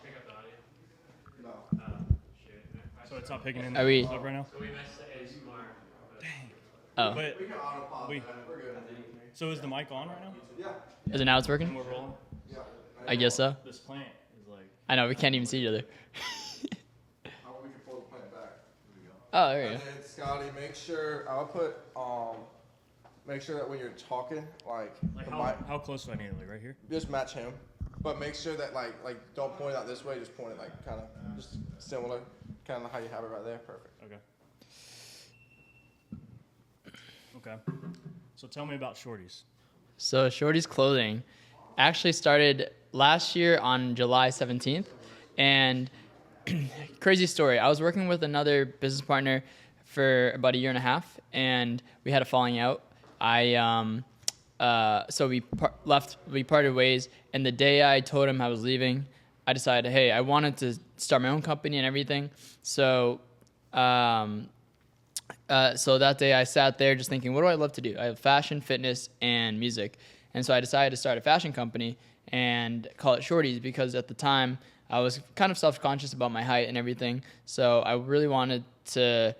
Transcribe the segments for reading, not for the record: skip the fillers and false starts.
pick up the audio. No. So it's not picking in Are we? up right now? So we missed the ASMR. Dang. Oh. But We can auto pause we- that. We're good. so is the mic on right now? Yeah. Is it now? It's And working. we're rolling. Yeah. I guess so. This plant is like. I know we can't even see each other. How we can pull the plant back. There we go. Oh, there you And go. then Scotty, make sure I'll put make sure that when you're talking, like the mic, How close do I need it? Like right here? just match him. But make sure that like don't point it out this way, just point it like kind of just similar, kind of how you have it right there. Perfect. Okay. Okay. So tell me about Shorties. So Shorties Clothing actually started last year on July 17th, and crazy story. I was working with another business partner for about a year and a half, and we had a falling out. So we parted ways, and the day I told him I was leaving, I decided, hey, I wanted to start my own company and everything. So that day I sat there just thinking, what do I love to do? I have fashion, fitness, and music. And so I decided to start a fashion company and call it Shorties, because at the time I was kind of self-conscious about my height and everything. So I really wanted to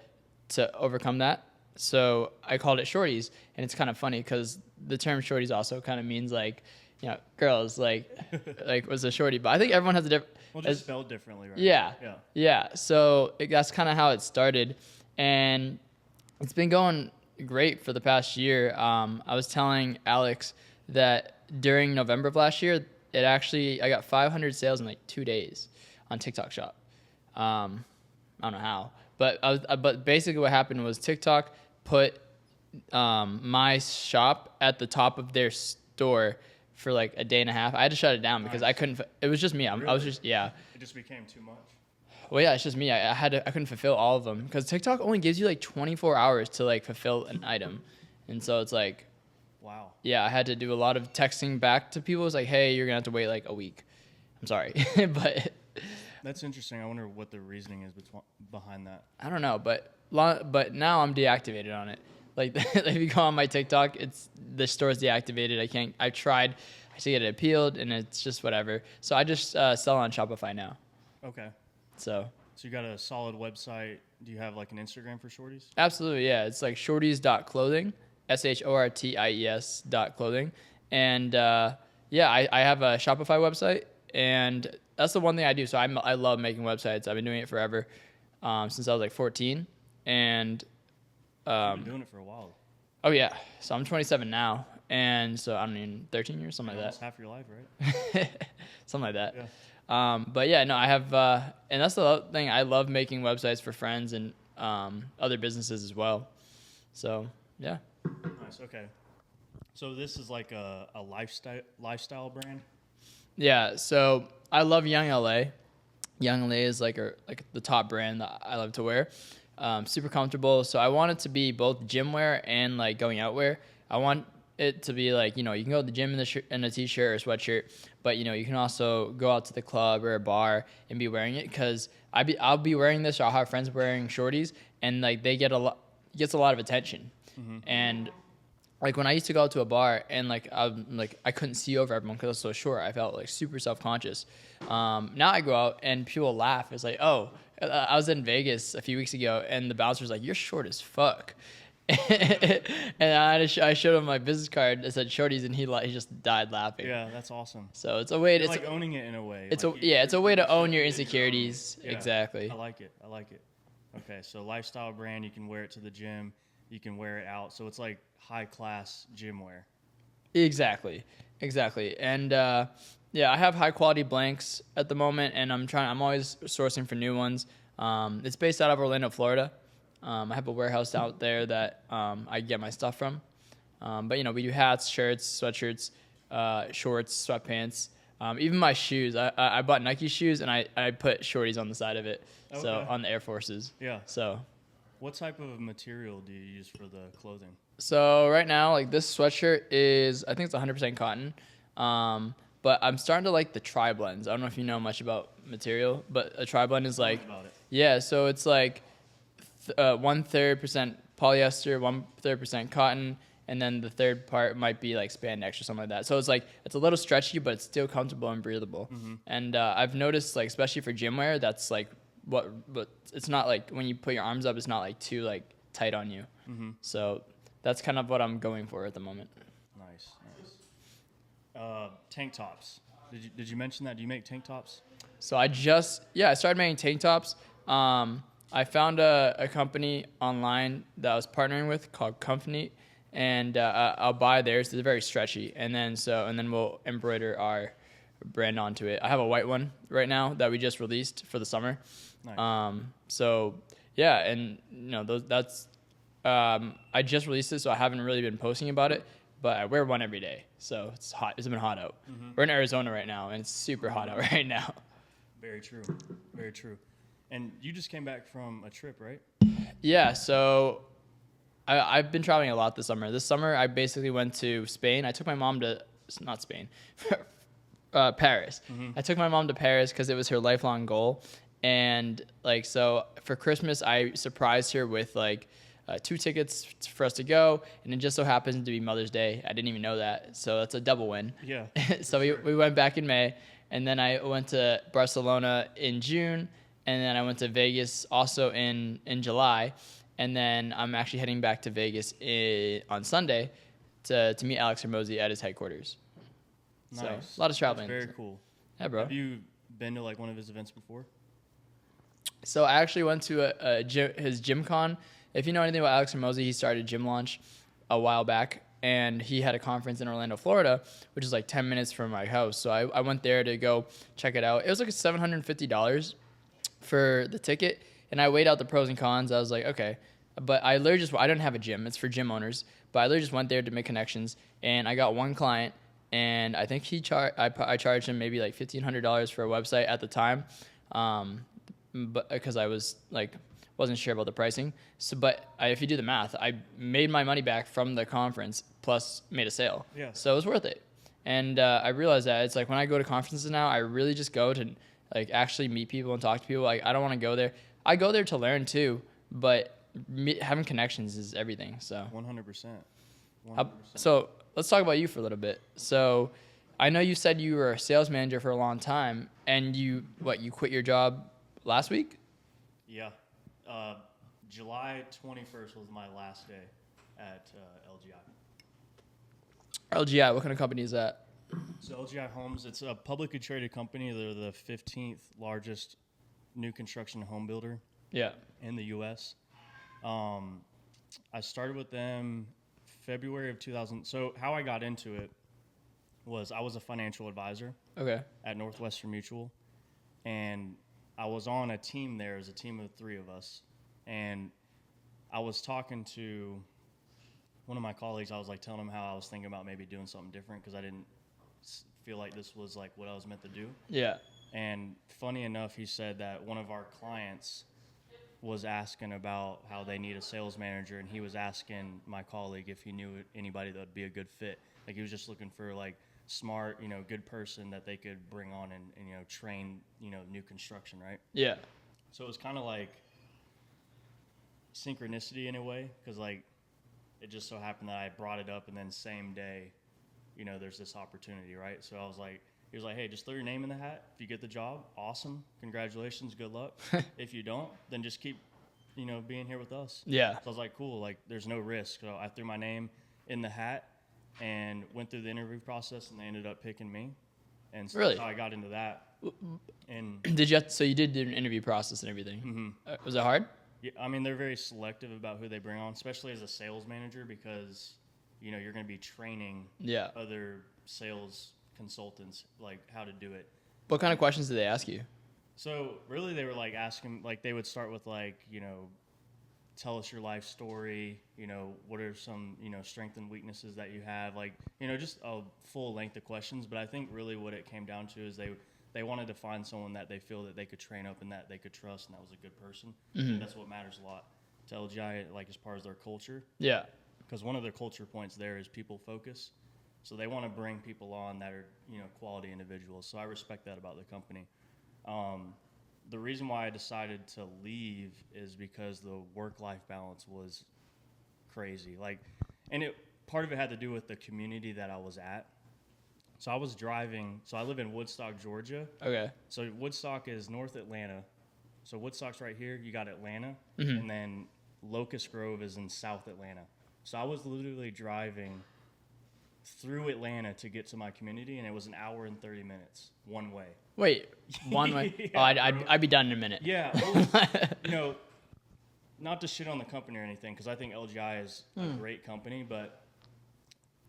overcome that. So I called it Shorties. And it's kind of funny because the term Shorties also kind of means like, girls, like was a shorty. But I think everyone has a different. Well, just spelled differently, right? Yeah. Yeah. Yeah. So that's kind of how it started. And it's been going great for the past year. I was telling Alex that during November of last year, I got 500 sales in like 2 days on TikTok Shop. I don't know how, but basically what happened was TikTok put my shop at the top of their store for like a day and a half. I had to shut it down because I couldn't. It was just me. I was just It just became too much. Well, yeah, it's just me. I couldn't fulfill all of them because TikTok only gives you like 24 hours to like fulfill an item, and so it's like, Wow. yeah, I had to do a lot of texting back to people. It's like, hey, you're gonna have to wait like a week. I'm sorry, but That's interesting. I wonder what the reasoning is behind that. I don't know. But now I'm deactivated on it. Like if you go on my TikTok, the store's deactivated. I tried to get it appealed, and it's just whatever. So I just sell on Shopify now. Okay. So you got a solid website. Do you have like an Instagram for Shorties? absolutely, yeah. It's like shorties.clothing, shorties.clothing. And yeah, I have a Shopify website, and that's the one thing I do. So I love making websites. I've been doing it forever, since I was like 14. And You've been doing it for a while. oh yeah, so I'm 27 now, and so I don't mean 13 years, something like Almost that. half your life, right? Something like that. Yeah. But yeah, no, I have, and that's the other thing. I love making websites for friends and other businesses as well. So yeah. Nice. Okay. So this is like a lifestyle brand. Yeah. So I love Young LA. Young LA is like the top brand that I love to wear. Super comfortable. So I want it to be both gym wear and like going out wear. I want it to be like, you can go to the gym in a t-shirt or sweatshirt, but you can also go out to the club or a bar and be wearing it, because I'll be wearing this, or I'll have friends wearing Shorties, and like they gets a lot of attention. Mm-hmm. And like when I used to go out to a bar and I couldn't see over everyone because I was so short, I felt like super self-conscious. Now I go out and people laugh. It's like, oh, I was in Vegas a few weeks ago and the bouncer was like, you're short as fuck. And I showed him my business card that said Shorties, and he just died laughing. Yeah, that's awesome. So it's a way to You're like owning it in a way. it's like it's a way to own your insecurities. Yeah, Exactly. I like it. Okay, so lifestyle brand, you can wear it to the gym, you can wear it out. So it's like high class gym wear. Exactly. And yeah, I have high quality blanks at the moment, and I'm always sourcing for new ones. It's based out of Orlando, Florida. I have a warehouse out there that I get my stuff from. But we do hats, shirts, sweatshirts, shorts, sweatpants. Even my shoes. I bought Nike shoes, and I put Shorties on the side of it. Okay. So on the Air Forces. Yeah. So What type of material do you use for the clothing? So right now, like this sweatshirt is, I think it's 100% cotton. But I'm starting to like the tri-blends. I don't know if you know much about material, but a tri-blend is like, About it. yeah, so it's like 1/3% polyester, 1/3% cotton, and then the third part might be like spandex or something like that. So it's like it's a little stretchy, but it's still comfortable and breathable. And I've noticed, like, especially for gym wear, that's like but it's not like when you put your arms up, it's not like too like tight on you. So that's kind of what I'm going for at the moment. Nice. Tank tops. Did you mention that? Do you make tank tops? So I started making tank tops. I found a company online that I was partnering with called Company, and I'll buy theirs. They're very stretchy, and then we'll embroider our brand onto it. I have a white one right now that we just released for the summer. Nice. So yeah, and that's I just released it, so I haven't really been posting about it. But I wear one every day, so it's hot. It's been hot out. We're in Arizona right now, and it's super hot out right now. Very true. Very true. And you just came back from a trip, right? Yeah, so I've been traveling a lot this summer. This summer, I basically went to Spain. I took my mom to, not Spain, Paris. I took my mom to Paris because it was her lifelong goal. And, like, so for Christmas, I surprised her with, like, 2 tickets for us to go, and it just so happens to be Mother's Day. I didn't even know that, so that's a double win. Yeah. So we went back in May, and then I went to Barcelona in June, and then I went to Vegas also in July, and then I'm actually heading back to Vegas on Sunday to meet Alex Hermosi at his headquarters. Nice. So a lot of traveling. That's very cool. Yeah, bro. Have you been to like one of his events before? So I actually went to his Gym Con. If you know anything about Alex Hermosi, he started Gym Launch a while back, and he had a conference in Orlando, Florida, which is like 10 minutes from my house. So I went there to go check it out. It was like $750 for the ticket, and I weighed out the pros and cons. I was like, okay. But I didn't have a gym. It's for gym owners. But I literally just went there to make connections, and I got one client, and I think I charged him maybe like $1,500 for a website at the time, but because I was like, wasn't sure about the pricing. So, if you do the math, I made my money back from the conference plus made a sale. Yeah. So it was worth it. And I realized that it's like when I go to conferences now, I really just go to like actually meet people and talk to people. Like I don't want to go there. I go there to learn too, but having connections is everything. So 100%. So let's talk about you for a little bit. So I know you said you were a sales manager for a long time, and you quit your job last week? Yeah. July 21st was my last day at LGI. LGI, what kind of company is that? So LGI Homes, it's a publicly traded company. They're the 15th largest new construction home builder Yeah. in the U.S. I started with them February of 2000. So how I got into it was I was a financial advisor Okay. at Northwestern Mutual, and I was on a team there as a team of 3 of us, and I was talking to one of my colleagues. I was like telling him how I was thinking about maybe doing something different because I didn't feel like this was like what I was meant to do. Yeah. And funny enough, he said that one of our clients was asking about how they need a sales manager, and he was asking my colleague if he knew anybody that would be a good fit. Like he was just looking for like smart, good person that they could bring on and train, new construction, right? Yeah. So it was kind of like synchronicity in a way, because like it just so happened that I brought it up, and then same day, there's this opportunity, right? So I was like, he was like, hey, just throw your name in the hat. If you get the job, awesome, congratulations, good luck. If you don't, then just keep, being here with us. Yeah. So I was like, cool, like there's no risk. So I threw my name in the hat and went through the interview process, and they ended up picking me. And so Really? that's how I got into that. And So you did do an interview process and everything. Was it hard? yeah, I mean, they're very selective about who they bring on, especially as a sales manager, because, you're going to be training Yeah. other sales consultants, like how to do it. What kind of questions did they ask you? So really they were like asking, like they would start with like, tell us your life story, what are some, strengths and weaknesses that you have, like, just a full length of questions. But I think really what it came down to is they wanted to find someone that they feel that they could train up and that they could trust, and that was a good person. And that's what matters a lot to LGI, like as far as their culture. Yeah. Because one of their culture points there is people focus. So they want to bring people on that are, quality individuals. So I respect that about the company. The reason why I decided to leave is because the work-life balance was crazy. Like, and it part of it had to do with the community that I was at. So I was driving. So I live in Woodstock, Georgia. Okay. So Woodstock is North Atlanta. So Woodstock's right here. You got Atlanta, Mm-hmm. and then Locust Grove is in South Atlanta. So I was literally driving through Atlanta to get to my community, and it was an hour and 30 minutes one way. Wait, one way? Yeah, Oh, bro. I'd be done in a minute. Yeah, it was, you know, not to shit on the company or anything, because I think LGI is a great company, but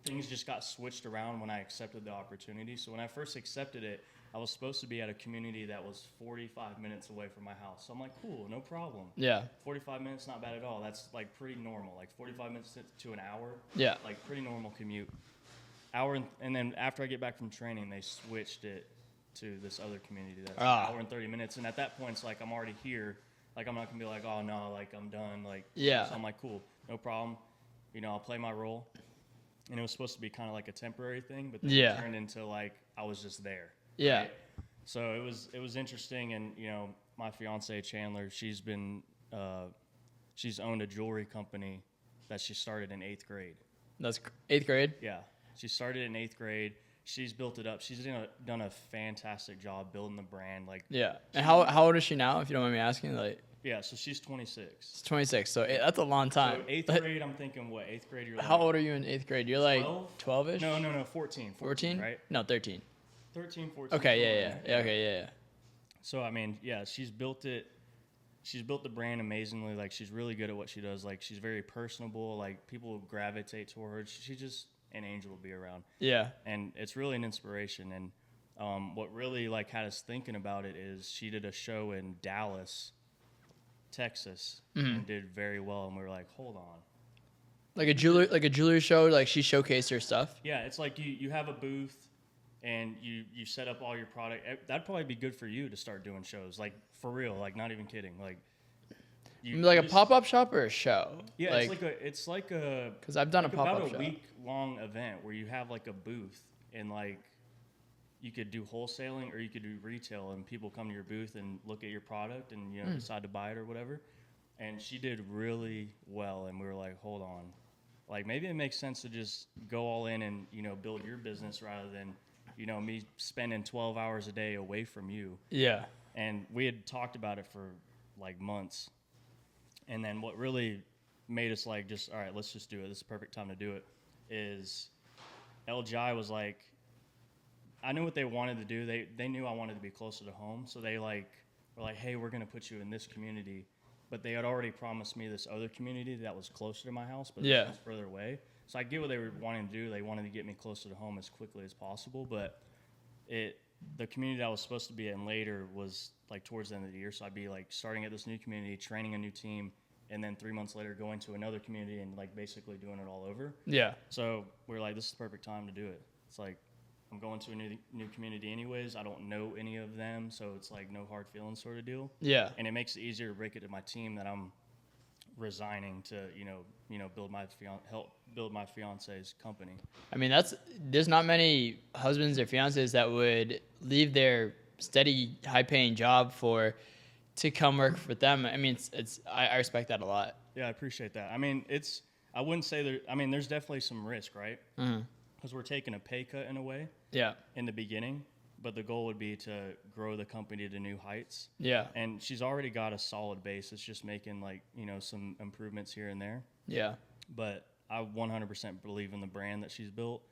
things just got switched around when I accepted the opportunity. So when I first accepted it, I was supposed to be at a community that was 45 minutes away from my house. So I'm like, cool, no problem. Yeah. 45 minutes, not bad at all. That's like pretty normal. Like 45 minutes to an hour. Yeah. Like pretty normal commute. And then after I get back from training, they switched it to this other community that's an hour and 30 minutes. And at that point, it's like I'm already here. Like I'm not gonna be like, oh no, like I'm done. Like Yeah. So I'm like, cool, no problem. You know, I'll play my role. And it was supposed to be kind of like a temporary thing, but then Yeah. it turned into like I was just there. Yeah. Right? So it was interesting, and you know, my fiance Chandler, she's owned a jewelry company that she started in 8th grade. That's 8th grade? Yeah, she started in 8th grade. She's built it up. She's done a fantastic job building the brand. Like Yeah. And how old is she now, if you don't mind me asking? Like, yeah, so she's 26. it's 26, so that's a long time. So 8th grade, I'm thinking, what, 8th grade? You're like, How old are you in 8th grade? You're like 12? 12-ish? No, 14. 14? Right? No, 13. 13, 14. Okay, yeah. Okay, yeah. So I mean, yeah, she's built it. She's built the brand amazingly. Like she's really good at what she does. Like she's very personable. Like people gravitate toward her. She's just an angel to be around. Yeah. And it's really an inspiration. And what really like had us thinking about it is she did a show in Dallas, Texas, and did very well. And we were like, hold on. Like a jewelry show, like she showcased her stuff. Yeah, it's like you have a booth and you set up all your product. That'd probably be good for you to start doing shows, like for real, like not even kidding. Like Like a pop-up shop or a show? Yeah, it's like a because I've done like a pop-up about a shop. week-long event where you have like a booth and like you could do wholesaling or you could do retail, and people come to your booth and look at your product and decide to buy it or whatever. And she did really well, and we were like, hold on, like maybe it makes sense to just go all in and build your business rather than me spending 12 hours a day away from you. Yeah. And we had talked about it for like months. And then what really made us like, just, all right, let's just do it. This is the perfect time to do it. Is LGI was like, I knew what they wanted to do. They knew I wanted to be closer to home. So they like were like, hey, we're going to put you in this community. But they had already promised me this other community that was closer to my house, but Yeah. it was further away. So I get what they were wanting to do. They wanted to get me closer to home as quickly as possible. But the community that I was supposed to be in later was like towards the end of the year. So I'd be like starting at this new community, training a new team, and then 3 months later going to another community and like basically doing it all over. Yeah. So we were like, this is the perfect time to do it. It's like I'm going to a new community anyways. I don't know any of them, so it's like no hard feelings sort of deal. Yeah. And it makes it easier to break it to my team that I'm resigning to help build my fiance's company. I mean, there's not many husbands or fiancés that would leave their steady, high-paying job to come work with them. I mean, I respect that a lot. Yeah, I appreciate that. I mean, I wouldn't say there's definitely some risk, right? Because we're taking a pay cut in a way. Yeah. In the beginning, but the goal would be to grow the company to new heights. Yeah. And she's already got a solid base. It's just making some improvements here and there. Yeah. But I 100% believe in the brand that she's built,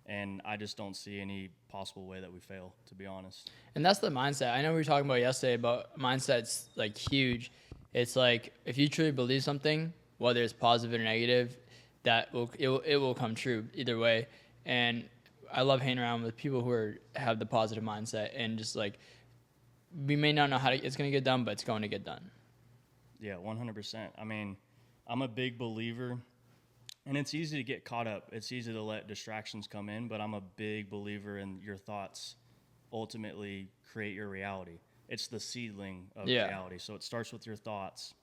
and I just don't see any possible way that we fail, to be honest. And that's the mindset. I know we were talking about yesterday about mindset's like huge. It's like if you truly believe something, whether it's positive or negative, it will come true either way. And I love hanging around with people who have the positive mindset and just like we may not know how it's going to get done, but it's going to get done. Yeah, 100%. I mean, I'm a big believer, and it's easy to get caught up. It's easy to let distractions come in, but I'm a big believer in your thoughts ultimately create your reality. It's the seedling of reality. So it starts with your thoughts,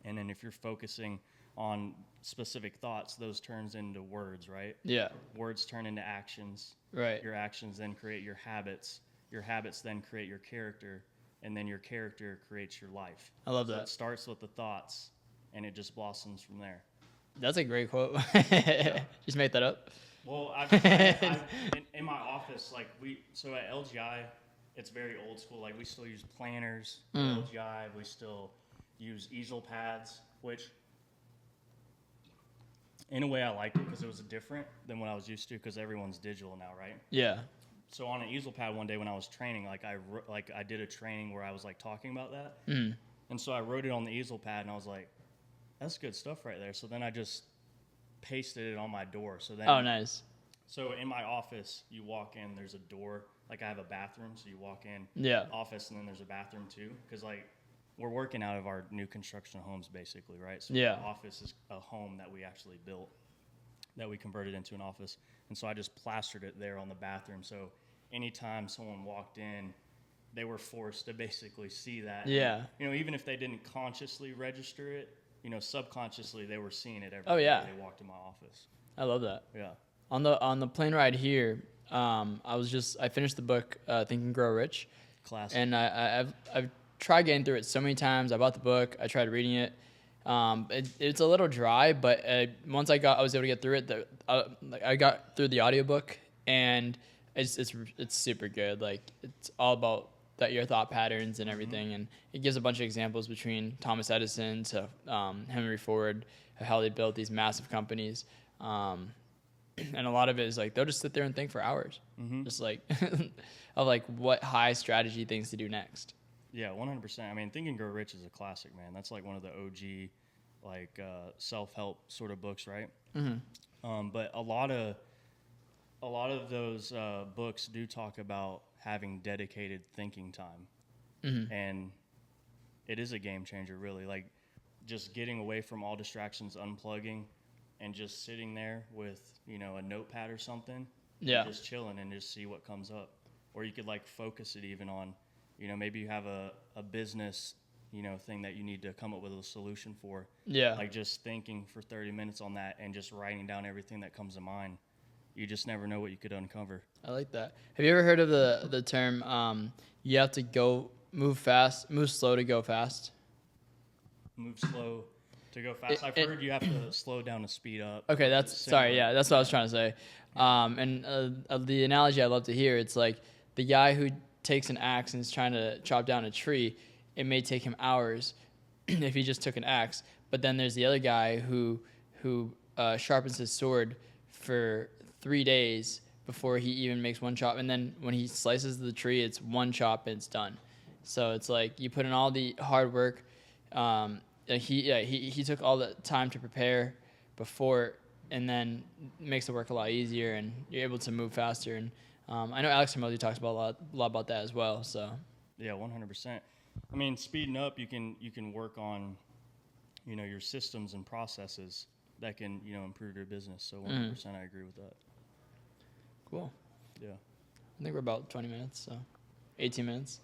and then if you're focusing on specific thoughts, those turns into words, right? Yeah. Words turn into actions. Right. Your actions then create your habits. Your habits then create your character, and then your character creates your life. I love So that. it starts with the thoughts, and it just blossoms from there. That's a great quote. Just make that up. Well, in my office, like so at LGI, it's very old school. Like we still use planners. At LGI, we still use easel pads, which in a way I liked it because it was different than what I was used to because everyone's digital now, right? Yeah. So on an easel pad one day when I was training, like I did a training where I was like talking about that, and so I wrote it on the easel pad, and I was like, that's good stuff right there. So then I just pasted it on my door. So then, Oh, nice. So in my office, you walk in, there's a door. Like I have a bathroom, so you walk in, office, and then there's a bathroom too. Because like we're working out of our new construction homes basically, right? So the office is a home that we actually built, that we converted into an office. And so I just plastered it there on the bathroom. So anytime someone walked in, they were forced to basically see that. Yeah. And, you know, even if they didn't consciously register it, you know, subconsciously they were seeing it every day they walked in my office. I love that. Yeah. On the plane ride here, I finished the book Think and Grow Rich. Classic. And I've tried getting through it so many times. I bought the book. I tried reading it. It's a little dry, but once I was able to get through it, I got through the audiobook, and it's super good. Like it's all about your thought patterns and everything, and it gives a bunch of examples between Thomas Edison to Henry Ford, how they built these massive companies. And a lot of it is like they'll just sit there and think for hours, just like of like what high strategy things to do next. Yeah, 100%. I mean, Think and Grow Rich is a classic, man. That's like one of the OG, like self-help sort of books, right? But a lot of those books do talk about having dedicated thinking time, and it is a game changer, really. Like just getting away from all distractions, unplugging, and just sitting there with a notepad or something, and just chilling and just see what comes up. Or you could like focus it even on. Maybe you have a business, thing that you need to come up with a solution for. Yeah. Like just thinking for 30 minutes on that and just writing down everything that comes to mind. You just never know what you could uncover. I like that. Have you ever heard of the term, you have to move slow to go fast? Move slow to go fast. I've heard you have to slow down to speed up. Okay, that's what I was trying to say. And the analogy I love to hear, it's like the guy who takes an axe and is trying to chop down a tree, it may take him hours if he just took an axe. But then there's the other guy who sharpens his sword for 3 days before he even makes one chop. And then when he slices the tree, it's one chop and it's done. So it's like you put in all the hard work. He took all the time to prepare before, and then makes the work a lot easier, and you're able to move faster. And I know Alex Hermosi talks about a lot about that as well. So yeah, 100%. I mean, speeding up, you can work on, your systems and processes that can improve your business. So 100%, I agree with that. Cool. Yeah. I think we're about 20 minutes, so 18 minutes.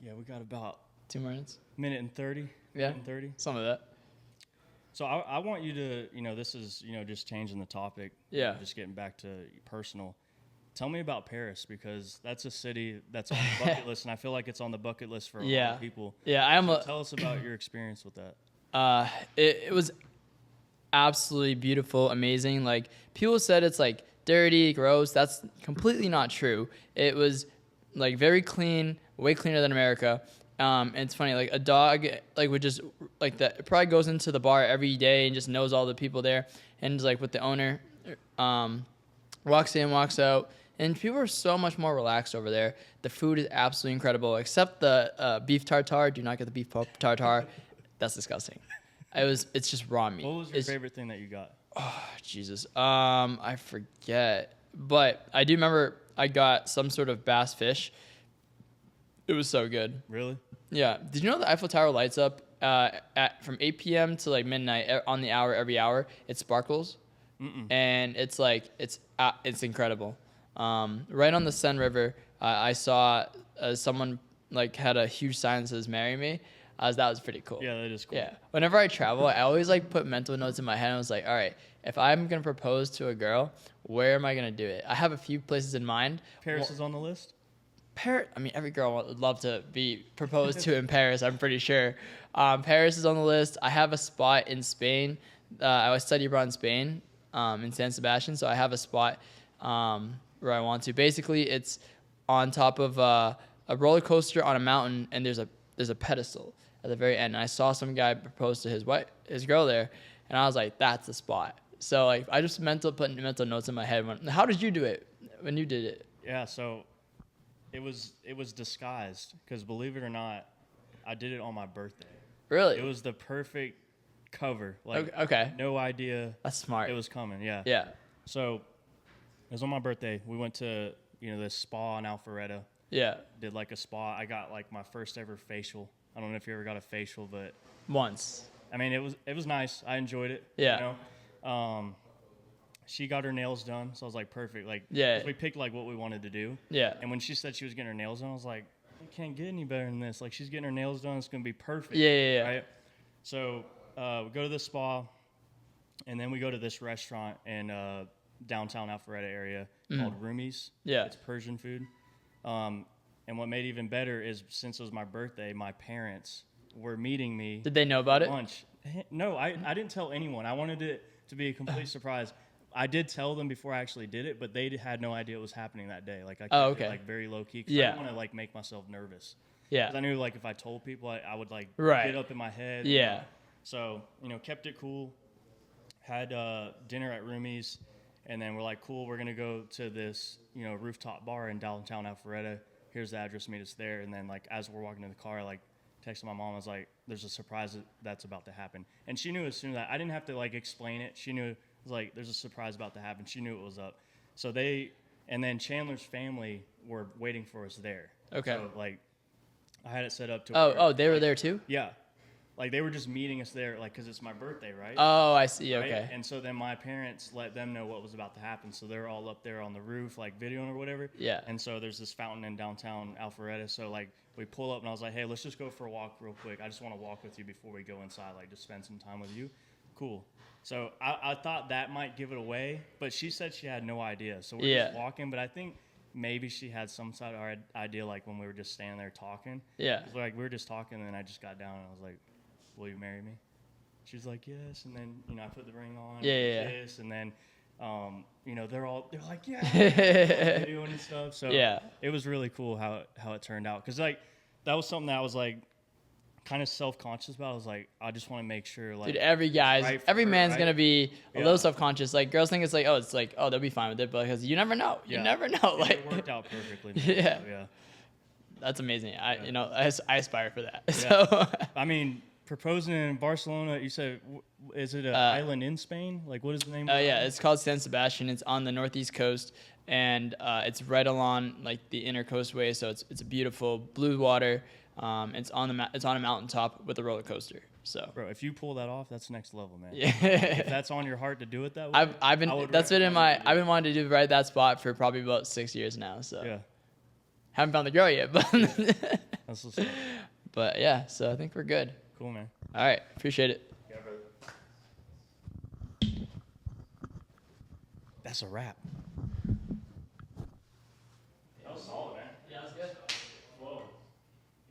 Yeah, we got about 2 minutes. Minute and 30. Yeah. Minute and 30. Some of that. So I want you to, this is just changing the topic. Yeah. Just getting back to personal. Tell me about Paris, because that's a city that's on the bucket list, and I feel like it's on the bucket list for a lot of people. Yeah, tell us about your experience with that. It was absolutely beautiful, amazing. Like people said, it's like dirty, gross. That's completely not true. It was like very clean, way cleaner than America. And it's funny, like a dog, like would just like that. It probably goes into the bar every day and just knows all the people there, and is like with the owner, walks in, walks out. And people are so much more relaxed over there. The food is absolutely incredible, except the beef tartare. Do not get the beef tartare. That's disgusting. It's just raw meat. What was your favorite thing that you got? Oh, Jesus. I forget. But I do remember I got some sort of bass fish. It was so good. Really? Yeah. Did you know the Eiffel Tower lights up from 8 p.m. to like midnight on the hour every hour? It sparkles. And it's like it's incredible. Right on the Seine River, I saw someone like had a huge sign that says "Marry Me." That was pretty cool. Yeah, that is cool. Yeah. Whenever I travel, I always like put mental notes in my head. I was like, all right, if I'm gonna propose to a girl, where am I gonna do it? I have a few places in mind. Paris is on the list. Paris. I mean, every girl would love to be proposed to in Paris. I'm pretty sure. Paris is on the list. I have a spot in Spain I study abroad in Spain, in San Sebastian. So I have a spot where I want to. Basically, it's on top of a roller coaster on a mountain, and there's a pedestal at the very end. And I saw some guy propose to his girl there, and I was like, that's the spot. So like I just put mental notes in my head. How did you do it when you did it? Yeah, so it was disguised because believe it or not, I did it on my birthday. Really? It was the perfect cover. Like Okay. no idea That's smart. it was coming. Yeah. Yeah. So it was on my birthday. We went to this spa in Alpharetta. Yeah. Did like a spa. I got like my first ever facial. I don't know if you ever got a facial, but Once. I mean it was nice. I enjoyed it. Yeah. She got her nails done, so I was like, perfect. Like, Yeah. we picked like what we wanted to do. Yeah. And when she said she was getting her nails done, I was like, it can't get any better than this. Like, she's getting her nails done, it's gonna be perfect. Yeah. Right. So we go to the spa, and then we go to this restaurant in downtown Alpharetta area called Rumi's. Yeah. It's Persian food. And what made it even better is since it was my birthday, my parents were meeting me. Did they know about it? Lunch. No, I didn't tell anyone. I wanted it to be a complete surprise. I did tell them before I actually did it, but they had no idea it was happening that day. Like I kept it like very low key. I didn't want to like make myself nervous. Yeah. 'Cause I knew like if I told people, I would like Right. get up in my head. Yeah. So kept it cool. Had dinner at Rumi's, and then we're like, cool. We're gonna go to this rooftop bar in downtown Alpharetta. Here's the address. Meet us there. And then like as we're walking in the car, like texted my mom. I was like, there's a surprise that's about to happen, and she knew as soon as I didn't have to like explain it. She knew. Like there's a surprise about to happen. She knew it was up. So and then Chandler's family were waiting for us there. Okay. So like I had it set up to they were there too? Yeah. Like they were just meeting us there like cuz it's my birthday, right? Oh, I see. Right? Okay. And so then my parents let them know what was about to happen. So they're all up there on the roof like videoing or whatever. Yeah. And so there's this fountain in downtown Alpharetta. So like we pull up and I was like, "Hey, let's just go for a walk real quick. I just want to walk with you before we go inside, like just spend some time with you." Cool. So I thought that might give it away, but she said she had no idea. So we're just walking, but I think maybe she had some sort of idea, like when we were just standing there talking. Yeah. Like we were just talking, and then I just got down and I was like, "Will you marry me?" She was like, "Yes." And then I put the ring on. Kiss, and then they're like, "Yeah," doing and stuff. So it was really cool how it turned out, because like that was something that I was like kind of self-conscious about. I was like, I just want to make sure, like, dude, every man's gonna be a little self-conscious. Like girls think it's like, oh, they'll be fine with it, but because you never know, you never know. And like it worked out perfectly. Yeah. So, yeah. That's amazing. I aspire for that. So I mean, proposing in Barcelona, you said, is it an island in Spain? Like, what is the name? yeah, it's called San Sebastian. It's on the northeast coast, and it's right along like the inner coastway. So it's a beautiful blue water. It's on a mountaintop with a roller coaster. So, bro, if you pull that off, that's next level, man. Yeah. If that's on your heart to do it that way, I've been wanting to do right that spot for probably about 6 years now. So yeah, haven't found the girl yet, but that's what's up. But yeah, so I think we're good. Cool, man. All right, appreciate it. Yeah, brother. That's a wrap.